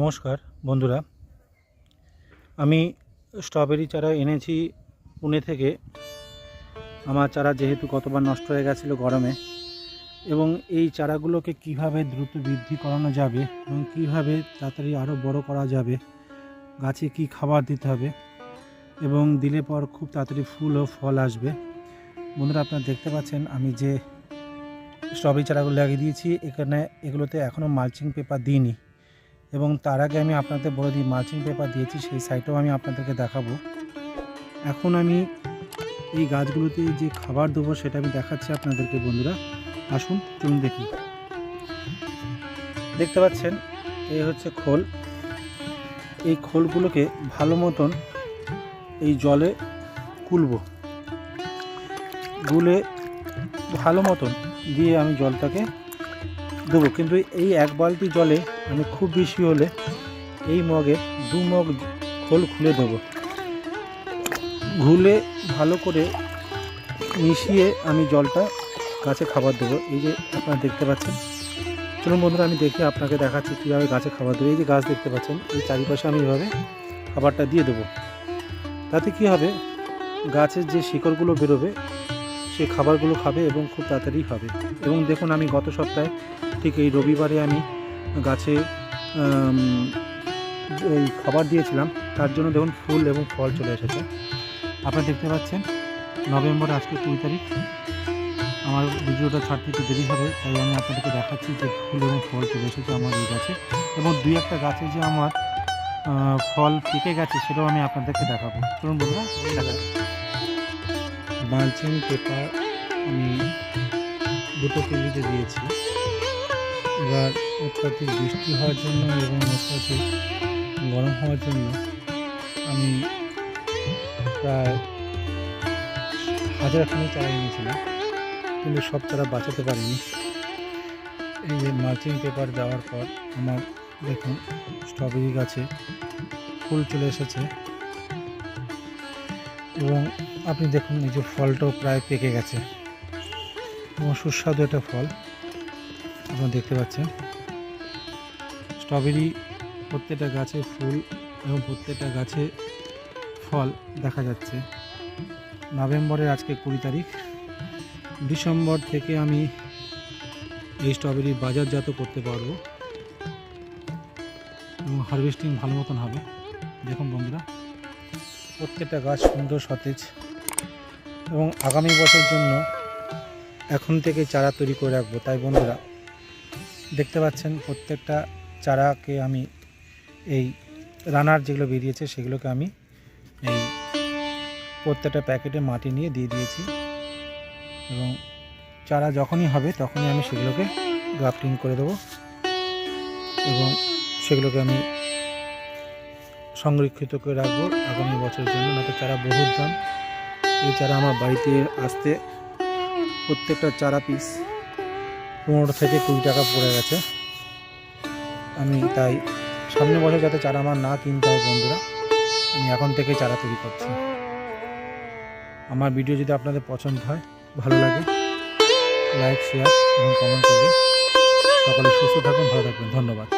নমস্কার বন্ধুরা, আমি স্ট্রবেরি চারা এনেছি পুনে থেকে। আমার চারা যেহেতু কতবার নষ্ট হয়ে গেছিলো গরমে, এবং এই চারাগুলোকে কিভাবে দ্রুত বৃদ্ধি করানো যাবে এবং কিভাবে তাড়াতাড়ি আরও বড় করা যাবে, গাছে কি খাবার দিতে হবে এবং দিলে পর খুব তাড়াতাড়ি ফুল ও ফল আসবে। বন্ধুরা, আপনারা দেখতে পাচ্ছেন আমি যে স্ট্রবেরি চারাগুলো লাগিয়ে দিয়েছি, এগুলোতে এখনও মালচিং পেপার দিইনি। এবং তার আগে আমি আপনাদের বলে দিই, মালচিং পেপার দিয়েছি সেই সাইডটাও আমি আপনাদেরকে দেখাবো। এখন আমি এই গাছগুলোতে যে খাবার দেবো সেটা আমি দেখাচ্ছি আপনাদেরকে। বন্ধুরা আসুন, চলুন দেখি। দেখতে পাচ্ছেন এই হচ্ছে খোল। এই খোলগুলোকে ভালো মতন এই জলে গুলে ভালো মতন দিয়ে আমি জলটাকে দেবো। কিন্তু এই এক বালতি জলে আমি খুব বেশি হলে এই মগে 2 মগ খোল খুলে দেবো। ঘুলে ভালো করে মিশিয়ে আমি জলটা গাছে খাবার দেবো। এই যে আপনারা দেখতে পাচ্ছেন। চলুন বন্ধুরা, আমি দেখে আপনাকে দেখাচ্ছি কীভাবে গাছে খাবার দেবো। এই যে গাছ দেখতে পাচ্ছেন, এই চারিপাশে আমি এভাবে খাবারটা দিয়ে দেবো। তাতে কী হবে, গাছের যে শিকড়গুলো বেরোবে সেই খাবারগুলো খাবে এবং খুব তাড়াতাড়ি হবে। এবং দেখুন, আমি গত সপ্তাহে ঠিক এই রবিবারে আমি গাছে এই খাবার দিয়েছিলাম, তার জন্য দেখুন ফুল এবং ফল চলে এসেছে। আপনারা দেখতে পাচ্ছেন নভেম্বর, আজকে 20 তারিখ। আমার ভিডিওটা ছাড়তে একটু দেরি হবে, তাই আমি আপনাদেরকে দেখাচ্ছি যে ফুল এবং ফল চলে এসেছে আমার এই গাছে। এবং 2-1টা গাছে যে আমার ফল পেকে গেছে সেটাও আমি আপনাদেরকে দেখাবো। চলুন বন্ধুরা দেখাবো। মালচিং পেপার আমি 2 কেজিতে দিয়েছি। এবার অত্যাধিক বৃষ্টি হওয়ার জন্য এবং অত্যাধিক গরম হওয়ার জন্য আমি প্রায় 1000খানি চারা এনেছিলাম, কিন্তু সব চারা বাঁচাতে পারিনি। এই যে মালচিং পেপার দেওয়ার পর আমার দেখুন স্ট্রবেরি গাছে ফুল চলে এসেছে। এবং আপনি দেখুন এই যে ফলটাও প্রায় পেকে গেছে এবং সুস্বাদু একটা ফল আপনারা দেখতে পাচ্ছেন। স্ট্রবেরি প্রত্যেকটা গাছে ফুল এবং প্রত্যেকটা গাছে ফল দেখা যাচ্ছে। নভেম্বরের আজকে 20 তারিখ। ডিসেম্বর থেকে আমি এই স্ট্রবেরি বাজারজাত করতে পারবো এবং হারভেস্টিং ভালো মতন হবে। দেখুন বন্ধুরা, প্রত্যেকটা গাছ সুন্দর সতেজ। এবং আগামী বছর জন্য এখন থেকে চারা তৈরি করে রাখবো। তাই বন্ধুরা দেখতে পাচ্ছেন প্রত্যেকটা চারাকে আমি এই রানার যেগুলো বেরিয়েছে সেগুলোকে আমি এই প্রত্যেকটা প্যাকেটে মাটি নিয়ে দিয়ে দিয়েছি। এবং চারা যখনই হবে তখনই আমি সেগুলোকে গ্রাফটিং করে দেবো এবং সেগুলোকে আমি সংরক্ষিত করে রাখবো আগামী বছরের জন্য। না তো চারা বহুত দাম। এই চারা আমার বাড়িতে আসতে প্রত্যেকটা চারা পিস 15 থেকে 20 টাকা পড়ে গেছে। আমি তাই সামনের বছর যাতে চারা আমার না কিনতে হয় বন্ধুরা, আমি এখন থেকে চারা তৈরি করছি। আমার ভিডিও যদি আপনাদের পছন্দ হয়, ভালো লাগে, লাইক, শেয়ার এবং কমেন্ট করবেন। সকলে সুস্থ থাকুন, ভালো থাকবেন। ধন্যবাদ।